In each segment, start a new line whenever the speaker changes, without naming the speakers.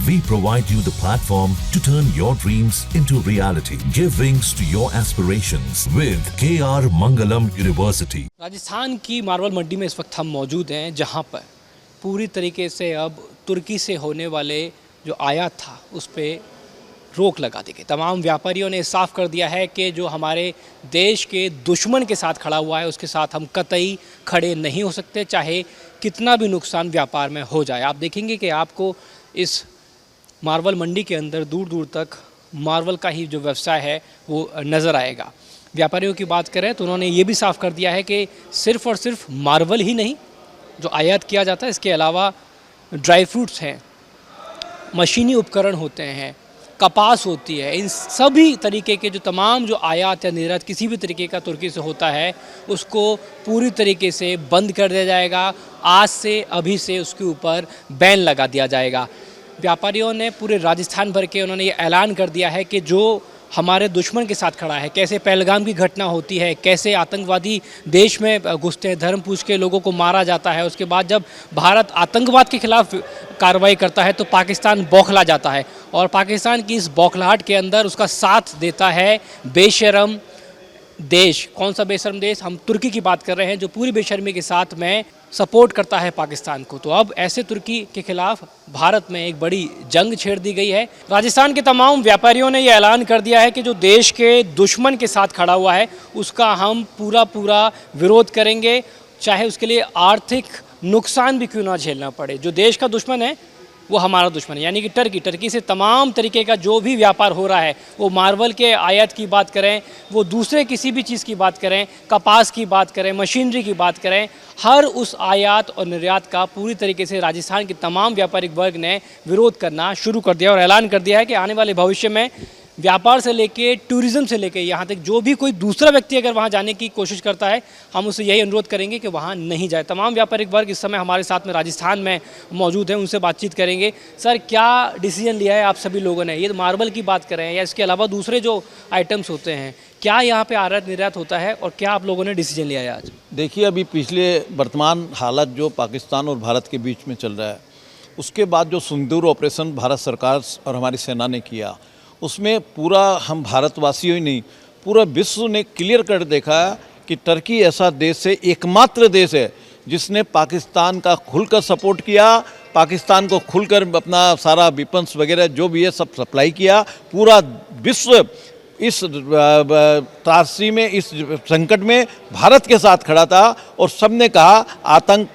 We provide you the platform to turn your dreams into reality. Give wings to your aspirations with KR Mangalam University.
Rajasthan की marble मंडी में इस वक्त हम मौजूद हैं, जहां पर पूरी तरीके से अब तुर्की से होने वाले जो आयात था उस पर रोक लगा दी गई। तमाम व्यापारियों ने साफ कर दिया है कि जो हमारे देश के दुश्मन के साथ खड़ा हुआ है उसके साथ हम कतई खड़े नहीं हो सकते, चाहे कितना भी नुकसान व्यापार में हो जाए। आप देखेंगे कि आपको इस मार्बल मंडी के अंदर दूर दूर तक मार्बल का ही जो व्यवसाय है वो नज़र आएगा। व्यापारियों की बात करें तो उन्होंने ये भी साफ कर दिया है कि सिर्फ़ और सिर्फ मार्बल ही नहीं जो आयात किया जाता है, इसके अलावा ड्राई फ्रूट्स हैं, मशीनी उपकरण होते हैं, कपास होती है, इन सभी तरीके के जो तमाम जो आयात या निर्यात किसी भी तरीके का तुर्की से होता है उसको पूरी तरीके से बंद कर दिया जाएगा। आज से अभी से उसके ऊपर बैन लगा दिया जाएगा। व्यापारियों ने पूरे राजस्थान भर के उन्होंने ये ऐलान कर दिया है कि जो हमारे दुश्मन के साथ खड़ा है, कैसे पहलगाम की घटना होती है, कैसे आतंकवादी देश में घुसते हैं, धर्म पूछ के लोगों को मारा जाता है, उसके बाद जब भारत आतंकवाद के खिलाफ कार्रवाई करता है तो पाकिस्तान बौखला जाता है और पाकिस्तान की इस बौखलाहट के अंदर उसका साथ देता है बेशर्म देश। कौन सा बेशर्म देश? हम तुर्की की बात कर रहे हैं, जो पूरी बेशर्मी के साथ में सपोर्ट करता है पाकिस्तान को। तो अब ऐसे तुर्की के खिलाफ भारत में एक बड़ी जंग छेड़ दी गई है। राजस्थान के तमाम व्यापारियों ने यह ऐलान कर दिया है कि जो देश के दुश्मन के साथ खड़ा हुआ है उसका हम पूरा विरोध करेंगे, चाहे उसके लिए आर्थिक नुकसान भी क्यों ना झेलना पड़े। जो देश का दुश्मन है वो हमारा दुश्मन है, यानी कि टर्की से तमाम तरीके का जो भी व्यापार हो रहा है, वो मार्बल के आयात की बात करें, वो दूसरे किसी भी चीज़ की बात करें, कपास की बात करें, मशीनरी की बात करें, हर उस आयात और निर्यात का पूरी तरीके से राजस्थान के तमाम व्यापारिक वर्ग ने विरोध करना शुरू कर दिया और ऐलान कर दिया है कि आने वाले भविष्य में व्यापार से लेके टूरिज़्म से लेके यहाँ तक जो भी कोई दूसरा व्यक्ति अगर वहाँ जाने की कोशिश करता है, हम उससे यही अनुरोध करेंगे कि वहाँ नहीं जाए। तमाम व्यापारिक वर्ग इस समय हमारे साथ में राजस्थान में मौजूद हैं, उनसे बातचीत करेंगे। सर, क्या डिसीजन लिया है आप सभी लोगों ने? ये मार्बल की बात करें या इसके अलावा दूसरे जो आइटम्स होते हैं, क्या यहाँ पर आयात निर्यात होता है और क्या आप लोगों ने डिसीजन लिया है आज?
देखिए, अभी पिछले वर्तमान हालत जो पाकिस्तान और भारत के बीच में चल रहा है, उसके बाद जो सिंदूर ऑपरेशन भारत सरकार और हमारी सेना ने किया, उसमें पूरा हम भारतवासियों ही नहीं पूरा विश्व ने क्लियर कर देखा कि टर्की ऐसा देश है, एकमात्र देश है जिसने पाकिस्तान का खुलकर सपोर्ट किया, पाकिस्तान को खुलकर अपना सारा वेपन्स वगैरह जो भी है सब सप्लाई किया। पूरा विश्व इस त्रासदी में, इस संकट में भारत के साथ खड़ा था और सबने कहा,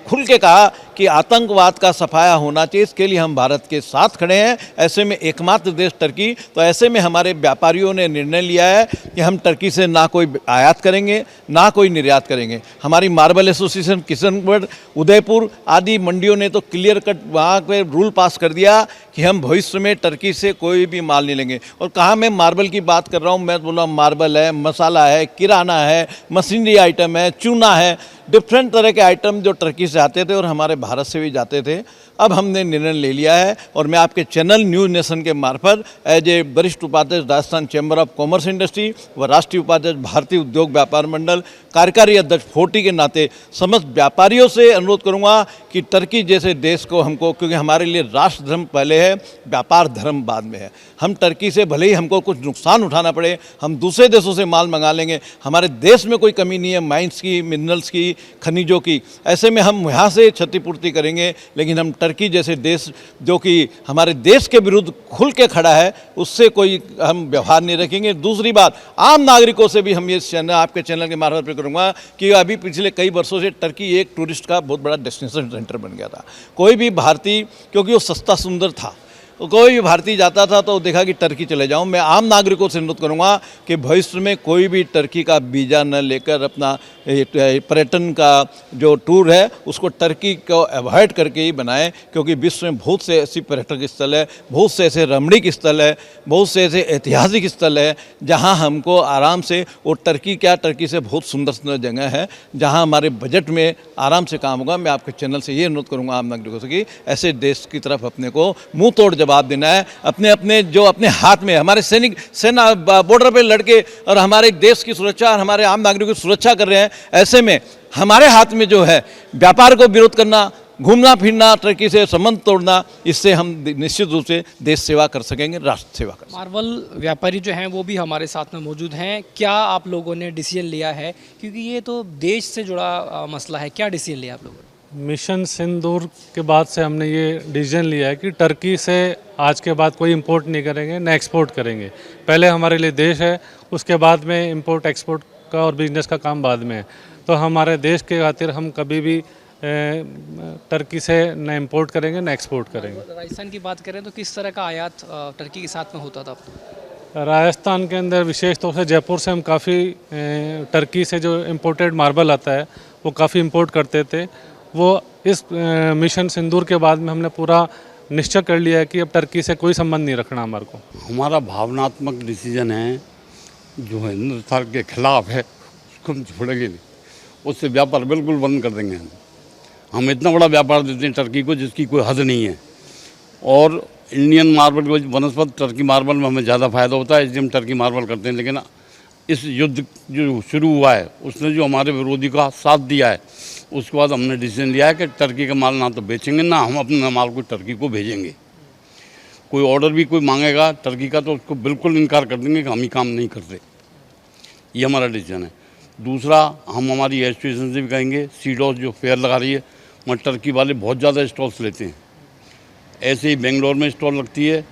खुल के कहा कि आतंकवाद का सफाया होना चाहिए, इसके लिए हम भारत के साथ खड़े हैं। ऐसे में एकमात्र देश टर्की, तो ऐसे में हमारे व्यापारियों ने निर्णय लिया है कि हम टर्की से ना कोई आयात करेंगे ना कोई निर्यात करेंगे। हमारी मार्बल एसोसिएशन किशनगढ़, उदयपुर आदि मंडियों ने तो क्लियर कट वहाँ पे रूल पास कर दिया कि हम भविष्य में टर्की से कोई भी माल नहीं लेंगे। और कहाँ मैं मार्बल की बात कर रहा हूँ, मैं बोला मार्बल है, मसाला है, किराना है, मशीनरी आइटम है, चूना है, डिफरेंट तरह के आइटम जो टर्की से आते थे और हमारे भारत से भी जाते थे। अब हमने निर्णय ले लिया है और मैं आपके चैनल न्यूज़ नेशन के मार्फत एज ए वरिष्ठ उपाध्यक्ष Rajasthan chamber of commerce industry व राष्ट्रीय उपाध्यक्ष भारतीय उद्योग व्यापार मंडल, कार्यकारी अध्यक्ष 40 के नाते समस्त व्यापारियों से अनुरोध करूंगा कि टर्की जैसे देश को हमको, क्योंकि हमारे लिए राष्ट्र धर्म पहले है, व्यापार धर्म बाद में है, हम टर्की से भले ही हमको कुछ नुकसान उठाना पड़े, हम दूसरे देशों से माल मंगा लेंगे। हमारे देश में कोई कमी नहीं है माइंस की, मिनरल्स की, खनिजों की। ऐसे में हम यहाँ से क्षतिपूर्ति करेंगे, लेकिन हम टर्की जैसे देश जो कि हमारे देश के विरुद्ध खुल के खड़ा है उससे कोई हम व्यवहार नहीं रखेंगे। दूसरी बात, आम नागरिकों से भी हम ये आपके चैनल के मार्फत पे करूँगा कि अभी पिछले कई वर्षों से टर्की एक टूरिस्ट का बहुत बड़ा डेस्टिनेशन सेंटर बन गया था। कोई भी भारतीय, क्योंकि वो सस्ता सुंदर था, कोई भी भारतीय जाता था तो देखा कि टर्की चले जाऊं। मैं आम नागरिकों से अनुरोध करूंगा कि भविष्य में कोई भी टर्की का वीज़ा न लेकर अपना पर्यटन का जो टूर है उसको टर्की को अवॉइड करके ही बनाएं, क्योंकि विश्व में बहुत से ऐसी पर्यटक स्थल है, बहुत से ऐसे रमणीक स्थल है, बहुत से ऐसे ऐतिहासिक स्थल है जहां हमको आराम से, और टर्की से बहुत सुंदर सुंदर जगह है जहां हमारे बजट में आराम से काम होगा। मैं आपके चैनल से ये अनुरोध करूँगा आम नागरिकों से कि ऐसे देश की तरफ अपने को मुँह तोड़ जवाब देना है। अपने जो अपने हाथ में हमारे सेना बॉर्डर पे लड़के और हमारे देश की सुरक्षा और हमारे आम नागरिकों की सुरक्षा कर रहे हैं, ऐसे में हमारे हाथ में जो है व्यापार को विरोध करना, घूमना फिरना, टर्की से संबंध तोड़ना, इससे हम निश्चित रूप से देश सेवा कर सकेंगे, राष्ट्र सेवा कर सकेंगे।
मार्वल व्यापारी जो हैं वो भी हमारे साथ में मौजूद हैं। क्या आप लोगों ने डिसीजन लिया है, क्योंकि ये तो देश से जुड़ा मसला है, क्या डिसीजन लिया आप लोगों ने?
मिशन सिंदूर के बाद से हमने ये डिसीजन लिया है कि टर्की से आज के बाद कोई इंपोर्ट नहीं करेंगे, न एक्सपोर्ट करेंगे। पहले हमारे लिए देश है, उसके बाद में इंपोर्ट एक्सपोर्ट का और बिजनेस का काम बाद में है। तो हमारे देश के खातिर हम कभी भी टर्की से न इंपोर्ट करेंगे न एक्सपोर्ट करेंगे।
राजस्थान की बात करें तो किस तरह का आयात टर्की के साथ में होता था?
राजस्थान के अंदर विशेष तौर से जयपुर से हम काफ़ी टर्की से जो इम्पोर्टेड मार्बल आता है वो काफ़ी इंपोर्ट करते थे। वो इस मिशन सिंदूर के बाद में हमने पूरा निश्चय कर लिया है कि अब टर्की से कोई संबंध नहीं रखना हमारे को।
हमारा भावनात्मक डिसीजन है, जो है हिंदुस्तान के खिलाफ है, उसको हम छोड़ेंगे नहीं। उससे व्यापार बिल्कुल बंद कर देंगे। हम इतना बड़ा व्यापार देते हैं टर्की को जिसकी कोई हद नहीं है। और इंडियन मार्बल को बनस्पत टर्की मार्बल में हमें ज़्यादा फ़ायदा होता है, इसलिए हम टर्की मार्बल करते हैं। लेकिन इस युद्ध जो शुरू हुआ है उसने जो हमारे विरोधी का साथ दिया है, उसके बाद हमने डिसीजन लिया है कि टर्की का माल ना तो बेचेंगे, ना हम अपने माल को टर्की को भेजेंगे। कोई ऑर्डर भी कोई मांगेगा टर्की का तो उसको बिल्कुल इनकार कर देंगे कि हम ही काम नहीं करते। ये हमारा डिसीजन है। दूसरा, हम हमारी एसोसिएशन से भी कहेंगे, सीडॉस जो फेयर लगा रही है, वहाँ टर्की वाले बहुत ज़्यादा स्टॉल्स लेते हैं। ऐसे ही बेंगलोर में स्टॉल लगती है,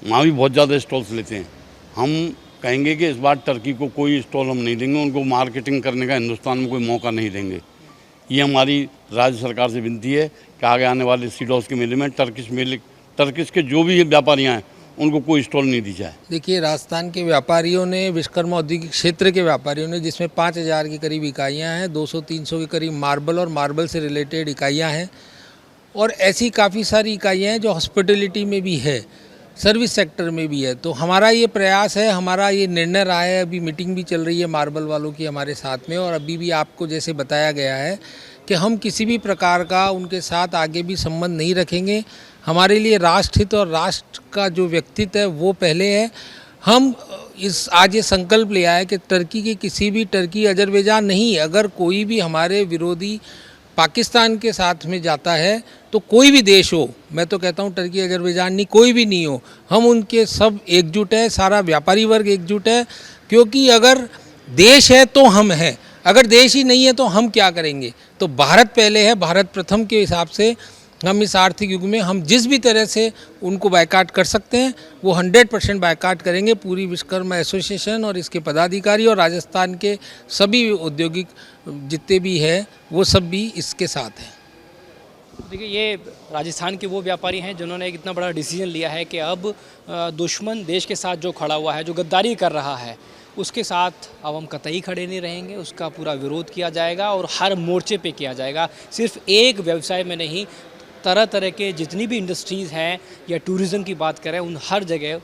वहाँ भी बहुत ज़्यादा स्टॉल्स लेते हैं। हम कहेंगे कि इस बार टर्की को कोई स्टॉल हम नहीं देंगे, उनको मार्केटिंग करने का हिंदुस्तान में कोई मौका नहीं देंगे। ये हमारी राज्य सरकार से विनती है कि आगे आने वाले सीडॉस के मेले में टर्किश के जो भी व्यापारियाँ हैं उनको कोई स्टॉल नहीं दी जाए।
देखिए, राजस्थान के व्यापारियों ने, विश्वकर्मा औद्योगिक क्षेत्र के व्यापारियों ने, जिसमें 5000 के करीब इकाइयाँ हैं, 200-300 के करीब मार्बल और मार्बल से रिलेटेड इकाइयाँ हैं, और ऐसी काफ़ी सारी इकाइयाँ हैं जो हॉस्पिटलिटी में भी है, सर्विस सेक्टर में भी है। तो हमारा ये प्रयास है, हमारा ये निर्णय रहा है, अभी मीटिंग भी चल रही है मार्बल वालों की हमारे साथ में, और अभी भी आपको जैसे बताया गया है कि हम किसी भी प्रकार का उनके साथ आगे भी संबंध नहीं रखेंगे। हमारे लिए राष्ट्रहित और राष्ट्र का जो व्यक्तित्व है वो पहले है। हम आज ये संकल्प लिया है कि टर्की के किसी भी, टर्की अजरबैजान नहीं, अगर कोई भी हमारे विरोधी पाकिस्तान के साथ में जाता है तो कोई भी देश हो, मैं तो कहता हूँ टर्की अजरबैजान नहीं, कोई भी नहीं हो, हम उनके सब एकजुट है, सारा व्यापारी वर्ग एकजुट है। क्योंकि अगर देश है तो हम हैं, अगर देश ही नहीं है तो हम क्या करेंगे? तो भारत पहले है, भारत प्रथम के हिसाब से हम इस आर्थिक युग में हम जिस भी तरह से उनको बायकाट कर सकते हैं वो 100% बायकाट करेंगे। पूरी विश्वकर्मा एसोसिएशन और इसके पदाधिकारी और राजस्थान के सभी औद्योगिक जितने भी हैं वो सब भी इसके साथ हैं।
देखिए, ये राजस्थान के वो व्यापारी हैं जिन्होंने एक इतना बड़ा डिसीजन लिया है कि अब दुश्मन देश के साथ जो खड़ा हुआ है, जो गद्दारी कर रहा है, उसके साथ अब हम कतई खड़े नहीं रहेंगे। उसका पूरा विरोध किया जाएगा और हर मोर्चे पे किया जाएगा। सिर्फ एक व्यवसाय में नहीं, तरह तरह के जितनी भी इंडस्ट्रीज़ हैं या टूरिज़्म की बात करें, उन हर जगह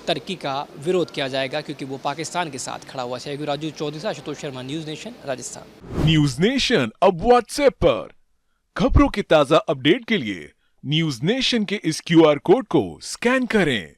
टर्की का विरोध किया जाएगा, क्योंकि वो पाकिस्तान के साथ खड़ा हुआ है। राजू चौधरी से Ashutosh Sharma, news nation, Rajasthan.
News nation अब व्हाट्सएप पर खबरों की ताज़ा अपडेट के लिए न्यूज़ नेशन के इस QR कोड को स्कैन करें।